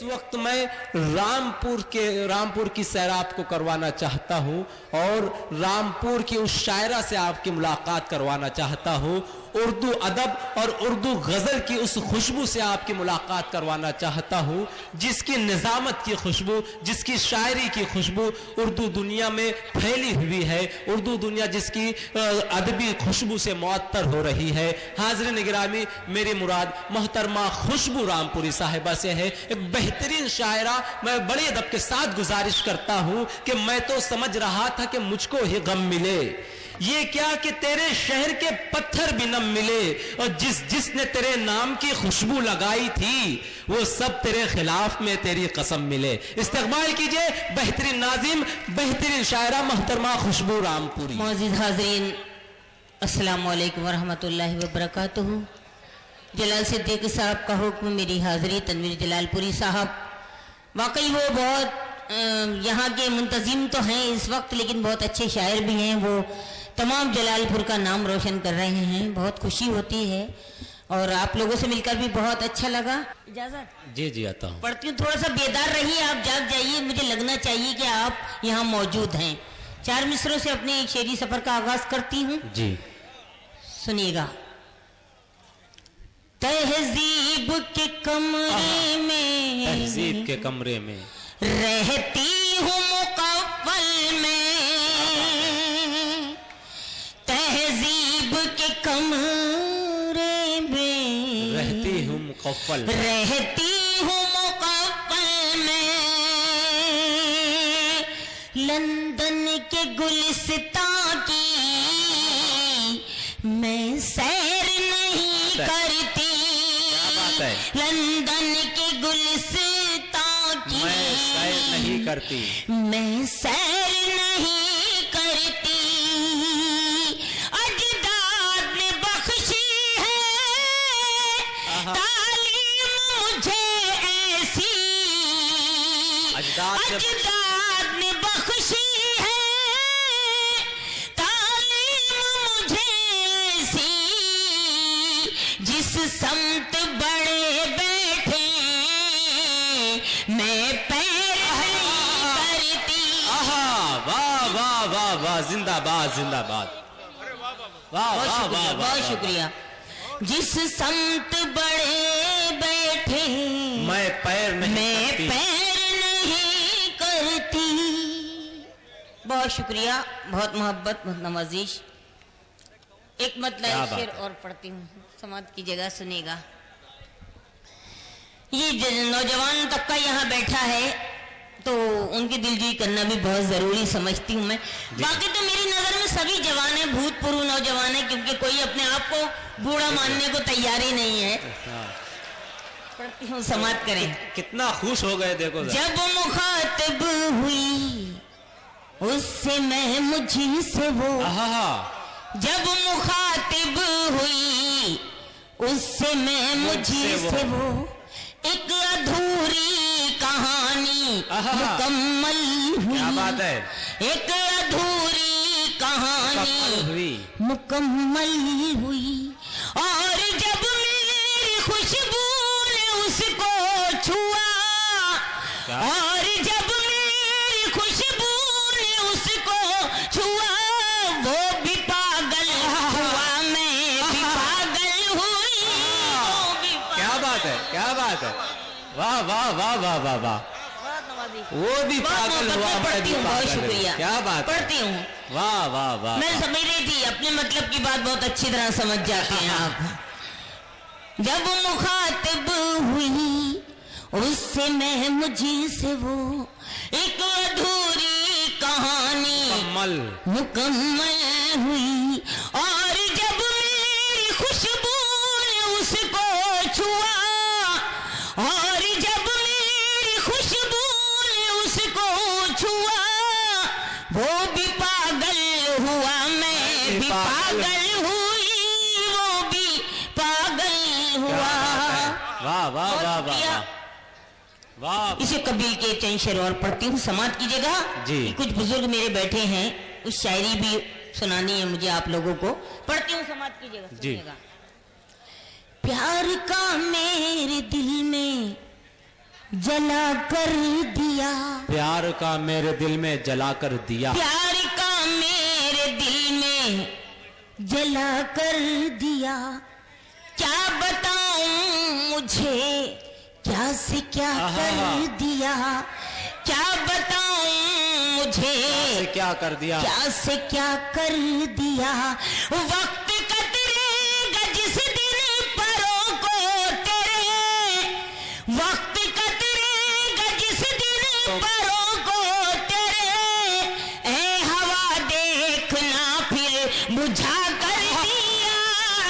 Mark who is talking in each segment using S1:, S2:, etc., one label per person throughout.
S1: इस वक्त मैं रामपुर की सैर आपको करवाना चाहता हूं और रामपुर की उस शायरा से आपकी मुलाकात करवाना चाहता हूं। उर्दू अदब और उर्दू गजल की उस खुशबू से आपकी मुलाकात करवाना चाहता हूं, जिसकी निजामत की खुशबू, जिसकी शायरी की खुशबू उर्दू दुनिया में फैली हुई है, उर्दू दुनिया जिसकी अदबी खुशबू से मुअत्तर हो रही है। हाज़रीन गिरामी, मेरी मुराद मोहतरमा खुशबू रामपुरी साहिबा से है, एक बेहतरीन शायरा। मैं बड़े अदब के साथ गुजारिश करता हूं कि मैं तो समझ रहा था कि मुझको ही गम मिले, ये क्या कि तेरे शहर के पत्थर भी न मिले, और जिसने तेरे नाम की खुशबू लगाई थी वो सब तेरे खिलाफ में तेरी कसम मिले। इस्तकबाल कीजिए बेहतरीन नाज़िम, बेहतरीन शायरा मोहतरमा खुशबू रामपुरी।
S2: मौजूद हाज़रीन, अस्सलाम वालेकुम वरहमतुल्लाहि वबरकातुहू। जलाल सिद्दीकी साहब का हुक्म, मेरी हाज़री तनवीर जलालपुरी साहब। वाकई वो बहुत यहाँ के मुंतजिम तो हैं इस वक्त, लेकिन बहुत अच्छे शायर भी हैं। वो तमाम जलालपुर का नाम रोशन कर रहे हैं, बहुत खुशी होती है और आप लोगों से मिलकर भी बहुत अच्छा लगा। इजाजत?
S1: जी आता हूँ।
S2: पढ़ती हूँ, थोड़ा सा बेदार रहिए, आप जाग जाइए, मुझे लगना चाहिए कि आप यहाँ मौजूद हैं। 4 मिसरों से अपने शेरी सफर का आगाज करती हूँ
S1: जी,
S2: सुनिएगा। तहजीब के कमरे में,
S1: तहजीब के कमरे में
S2: रहती हूँ मुकव्वल में, तहजीब के कमरे में
S1: रहती हूँ मुकव्वल,
S2: रहती हूँ मुकव्वल में, लंदन के गुलिस्तां की मैं सैर नहीं करती, लंदन के गुलिस्तां की
S1: मैं सैर नहीं करती,
S2: मैं सैर नहीं करती, अजदाद ने बख्शी है तालीम मुझे ऐसी, अजदाद ने बख्शी है तालीम मुझे ऐसी, जिस समत बड़े बैठे मैं पैर नहीं करती।
S1: वाह वाह वाह वाह, जिंदाबाद जिंदाबाद, वाह वाह वाह,
S2: बहुत शुक्रिया। जिस समत बड़े बैठे
S1: मैं पैर नहीं
S2: करती। बहुत शुक्रिया, बहुत मोहब्बत, बहुत नवाजिश। एक मतलब शेर और पढ़ती हूँ, समात की जगह सुनेगा। ये नौजवान तबका यहाँ बैठा है तो उनकी दिलजोई करना भी बहुत जरूरी समझती हूँ मैं। बाकी तो मेरी नजर में सभी जवान है, भूतपूर्व नौजवान है, क्योंकि कोई अपने आप को बूढ़ा मानने को तैयार ही नहीं है। पढ़ती हूँ, समात करें।
S1: कितना खुश हो गए देखो।
S2: जब मुखातिब हुई उससे मैं मुझी से वो, जब मुखातिब हुई उससे मैं मुझी से वो, एक अधूरी कहानी मुकम्मल हुई।
S1: क्या बात है?
S2: एक अधूरी कहानी मुकम्मल हुई, और जब मेरी खुशबू ने उसको छुआ, और जब मेरी खुशबू ने उसको छुआ, वो भी पागल हुआ, मैं भी पागल हुई।
S1: क्या बात है, क्या बात है, वाह वाह वाह वाह वाह वाह, वो भी पागल हुआ, मैं भी
S2: बहुत शुक्रिया,
S1: क्या बात
S2: पढ़ती हूँ।
S1: वाह वाह वाह,
S2: मैं समझ रही थी, अपने मतलब की बात बहुत अच्छी तरह समझ जाते हैं आप। जब मुखातिब हुई उससे मैं मुझी से वो, एक अधूरी कहानी मुकम्मल हुई, और जब मेरी खुशबू ने उसको छुआ, और जब मेरी खुशबू ने उसको छुआ, वो भी पागल हुआ, मैं भी पागल हुई, वो भी पागल हुआ।
S1: वाह वाह वाह वाह वाह।
S2: इसे कबील के चंद शेर और पढ़ती हूँ, समात कीजिएगा जी। कुछ बुजुर्ग मेरे बैठे हैं, उस शायरी भी सुनानी है मुझे आप लोगों को। पढ़ती हूँ, समात कीजिएगा, सुनिएगा। प्यार का मेरे दिल में जला कर दिया,
S1: प्यार का मेरे दिल में जला कर दिया,
S2: प्यार का मेरे दिल में जला कर दिया। क्या बताऊं मुझे क्या से क्या कर दिया, क्या बताऊं मुझे
S1: से क्या कर दिया,
S2: क्या से क्या कर दिया। वक्त कतरेगा जिस दिन परों को तेरे, वक्त कतरेगा जिस दिन परों को तेरे। ए हवा देखना फिर बुझा कर दिया,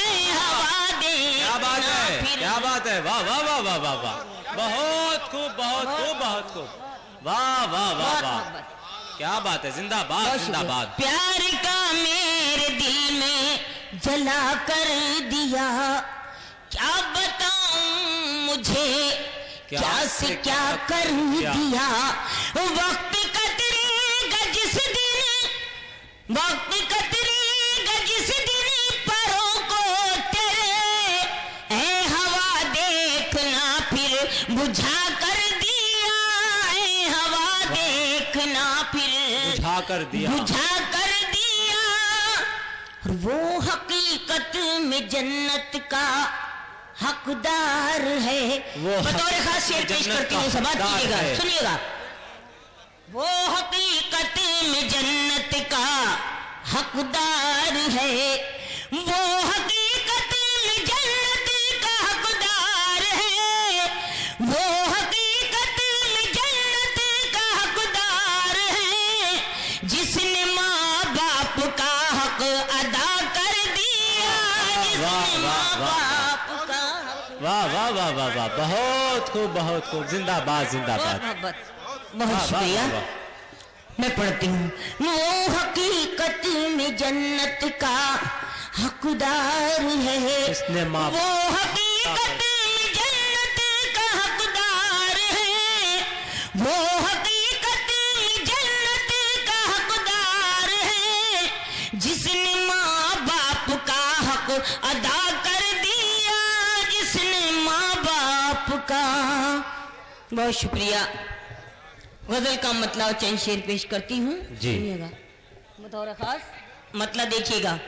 S2: ए हवा
S1: क्या बात
S2: देखना
S1: है,
S2: फिर।
S1: क्या बात है, वाह वाह वाह वाह वाह वाह, बहुत खूब बहुत खूब बहुत खूब, वाह वाह वाह वाह, क्या बात है, जिंदाबाद जिंदाबाद।
S2: प्यार का मेरे दिल में जला कर दिया, क्या बताऊं मुझे क्या से क्या कर दिया। वक्त कतरेगा जिस दिन, वक्त कतरेगा जिस दिन परों को तेरे। ए हवा देखना फिर बुझा कर दिया, ए हवा देखना फिर
S1: बुझा कर दिया,
S2: बुझा कर दिया। और वो हकीकत में जन्नत का हकदार है।
S1: वो
S2: बतौर खास शेर पेश
S1: जन्नत
S2: करती
S1: का
S2: हूँ, समाप्त
S1: हकदार
S2: कीजिएगा,
S1: है।
S2: सुनिएगा। वो हकीकत में जन्नत का हकदार है, वो हकीकत में जन्नत का हकदार है, वो हकीकत में जन्नत का हकदार है। जिसने माँ बाप का हक अदा कर दिया, जिसने माँ बाप का हक।
S1: वाह वाह वाह वाह वाह, बहुत खूब बहुत खूब, जिंदाबाद जिंदाबाद।
S2: बहुत शुक्रिया। मैं पढ़ती हूँ। वो हकीकत में जन्नत का हकदार है,
S1: इसने माँ
S2: वो हकीकत में जन्नत का हकदार है, वो हकीकत में जन्नत का हकदार है। जिसने माँ बाप का हक अदा कर दिया, जिसने माँ बाप का। बहुत शुक्रिया। गजल का मतलब चंद शेर पेश करती हूँ,
S1: जी।
S2: सुनिएगा। बतौर खास मतलब देखिएगा।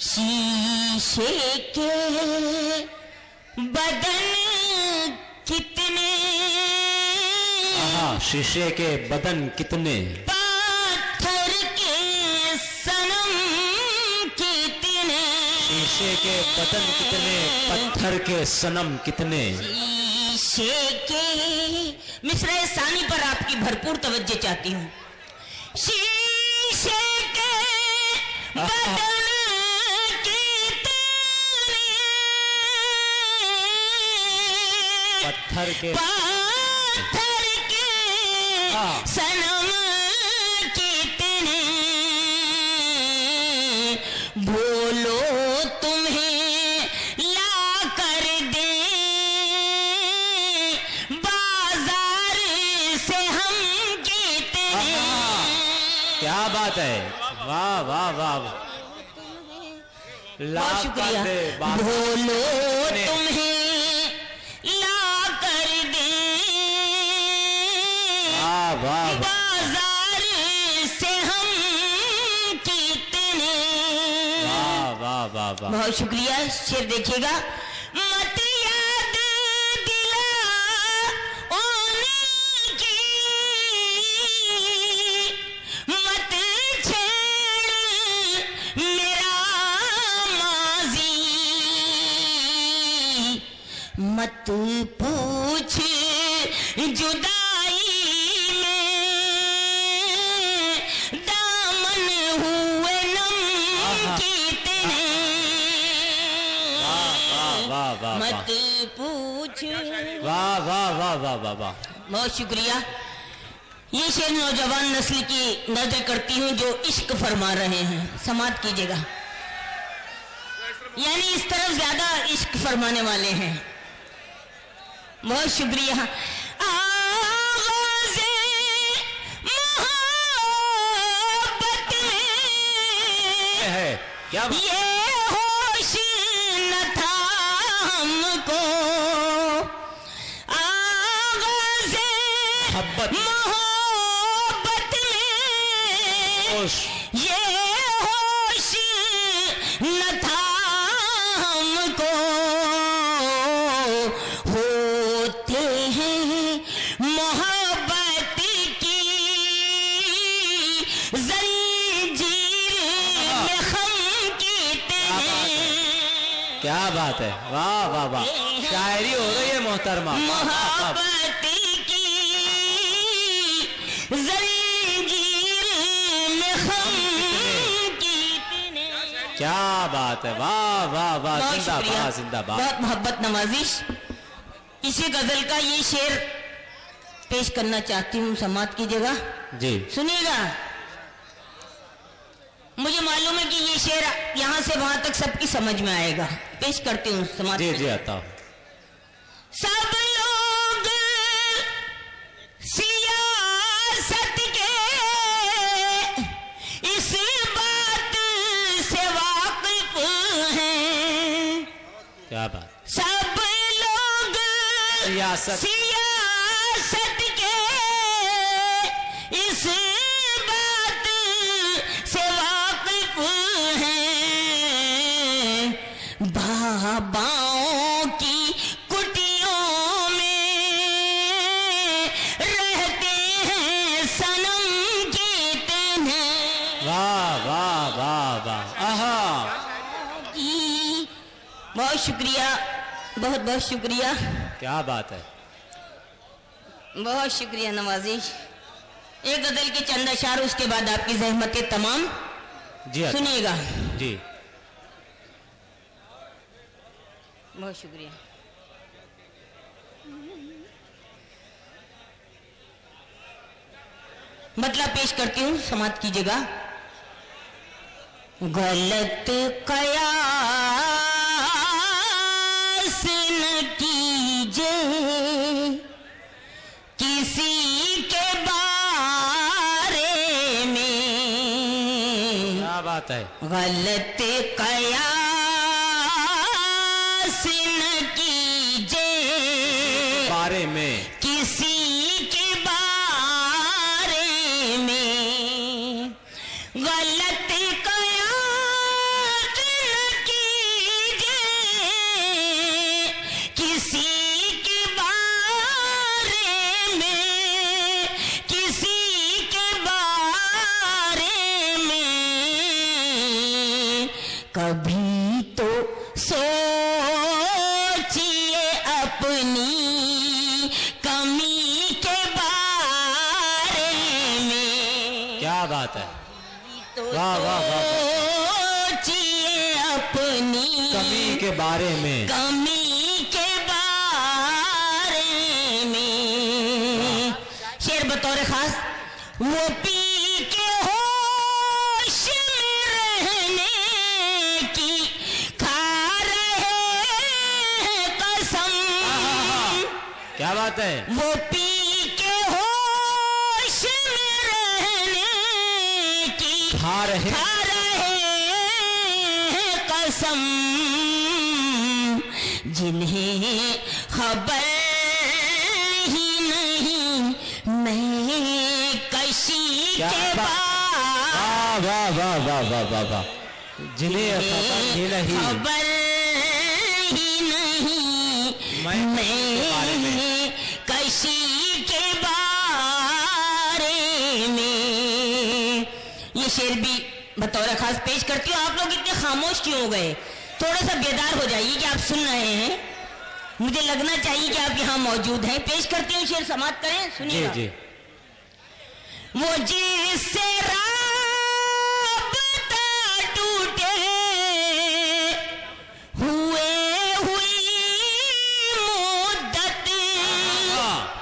S2: शीशे के बदन कितने,
S1: हाँ, शीशे के बदन कितने,
S2: पत्थर के सनम कितने,
S1: शीशे के बदन कितने, पत्थर के सनम कितने।
S2: शीशे के मिसरे सानी पर आपकी भरपूर तवज्जो चाहती हूँ। शीशे के बदन कितने,
S1: पत्थर के
S2: पत्थर के
S1: हाँ।
S2: सनम कितने। बोलो तुम्हें ला कर दे बाजार से हम कितने।
S1: क्या बात है, वाह वाह वाह,
S2: बहुत शुक्रिया।
S1: दे बात।
S2: बोलो
S1: ने।
S2: तुम्हें ला कर दे
S1: वाह वाह वाह।
S2: बाजार से हम कितने।
S1: वाह वाह वाह वाह।
S2: बहुत शुक्रिया। शेर देखिएगा। मत याद दिलाने की, मत छेड़ मेरा माजी, मत पूछ जुदाई में दामन हुए नम कितने।
S1: वाह वाह वाह
S2: मत पूछ।
S1: वाह वाह वाह वाह वाह वाह।
S2: बहुत शुक्रिया। ये शेर नौजवान नस्ल की नजर करती हूँ जो इश्क फरमा रहे हैं, समाप्त कीजिएगा। यानी इस तरफ ज्यादा इश्क फरमाने वाले हैं। बहुत शुक्रिया। आगाज़े मोहब्बत में
S1: है क्या बात?
S2: ये होश न था हमको, मोहब्बत में
S1: होश
S2: ये होश न था हमको, होते हैं मोहब्बत की जंजीर में खम कीते हैं।
S1: क्या बात है, वाह वाह वाह, शायरी हो रही है मोहतरमा।
S2: मोहब्बत की जंजीर में खम कीते हैं।
S1: क्या बात है, वाह वाह वाह,
S2: बहुत
S1: जिंदाबाद
S2: शुक्रिया,
S1: जिंदाबाद।
S2: बहुत मोहब्बत नवाजिश। इसी गजल का ये शेर पेश करना चाहती हूँ, समात कीजिएगा,
S1: जी
S2: सुनिएगा। मुझे मालूम है कि ये शेर यहाँ से वहां तक सबकी समझ में आएगा। पेश करती हूँ, समात
S1: जी जी, आता हूँ।
S2: सब लोग सियासत के इस बात से वाकिफ हैं।
S1: क्या बात,
S2: सब लोग
S1: सियासत
S2: सियासत के इस बात से वाकिफ हैं। बाबाओं की कुटियों में रहते हैं सनम कीते हैं।
S1: वाह वाह वाह वाह, आहा,
S2: बहुत शुक्रिया, बहुत बहुत शुक्रिया,
S1: क्या बात है।
S2: बहुत शुक्रिया नवाजिश। एक गजल के चंद अशार, उसके बाद आपकी जहमतें तमाम
S1: जी आता हूँ।
S2: सुनिएगा।
S1: जी
S2: बहुत शुक्रिया। मतलब पेश करती हूँ, समाप्त कीजिएगा। गलत कयास न कीजिए किसी के बारे में,
S1: क्या बात है,
S2: गलत कयास न कीजिए
S1: बारे में,
S2: किसी के बारे में, गलत कयास न कीजिए किसी के बारे में, किसी के बारे में। कभी तो सोचिए अपनी कमी के बारे में।
S1: क्या बात है,
S2: तो
S1: वाह, वाह, वाह।
S2: सोचिए अपनी
S1: कमी के बारे में,
S2: कमी के बारे में। शेर बतौर खास, वो पी के होश में रहने की खा रहे हैं कसम।
S1: क्या बात है,
S2: वो पी के होश में रहने की
S1: खा रहे,
S2: खा रहे हैं कसम। जिन्हें खबर ही नहीं मैं कशी
S1: क्या
S2: के
S1: बात,
S2: बाद,
S1: वाह वाह वाह वाह वाह वाह वाह, जिन्हें खबर ही नहीं
S2: खबर ही नहीं
S1: मैं बारे में,
S2: मैं कशी के बारे में। ये शेर भी बतौर खास पेश करती हूँ। आप लोग इतने खामोश क्यों हो गए? थोड़ा सा बेदार हो जाइए कि आप सुन रहे हैं। मुझे लगना चाहिए कि आप यहाँ मौजूद हैं। पेश करती हूँ, शेर समाप्त करें,
S1: जी
S2: सुनिए।
S1: जी,
S2: वो जिससे राबता टूटे हुए हुई मुद्दत,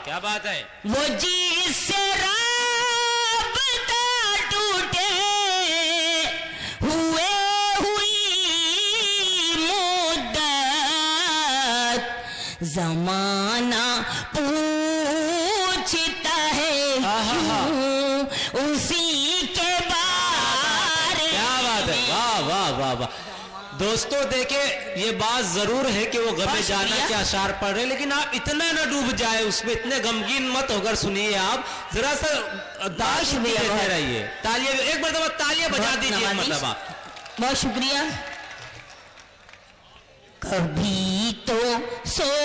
S1: क्या बात है,
S2: वो जिससे राबता टूटे हुए हुई मुद्दत, जमाना पूछता है क्यों उसी के बारे।
S1: क्या बात है, वाह वाह वाह वाह, दोस्तों देखे, ये बात जरूर है कि वो गमे
S2: बहुत
S1: जाना
S2: शुक्रिया।
S1: के अशार पढ़ रहे हैं, लेकिन आप इतना ना डूब जाए उसमें, इतने गमगीन मत होकर सुनिए। आप जरा सा दाश
S2: शुक्रिया,
S1: देते
S2: बहुत।
S1: रहिए। तालियां एक मरतबा तालियां बजा
S2: बहुत
S1: दीजिए एक
S2: नवाजिश।
S1: मरतबा।
S2: बहुत शुक्रिया। कभी तो सोचिए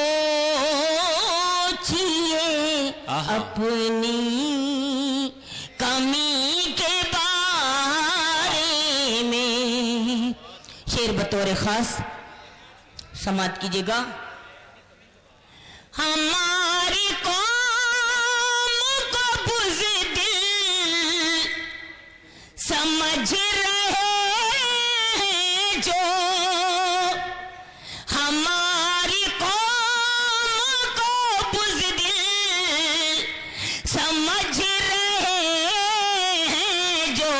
S1: आहा।
S2: अपनी कमी के बारे में। शेर बतौर खास समाप्त कीजिएगा। हमारी कौम को बुज़दिल समझ रहे हैं जो, हमारी कौम को बुज़दिल समझ रहे हैं जो,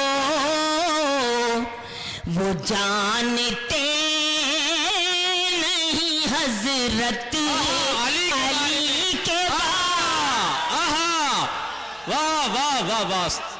S2: वो जानते नहीं हजरत अली के
S1: आहा, वाह वाह वाह वाह।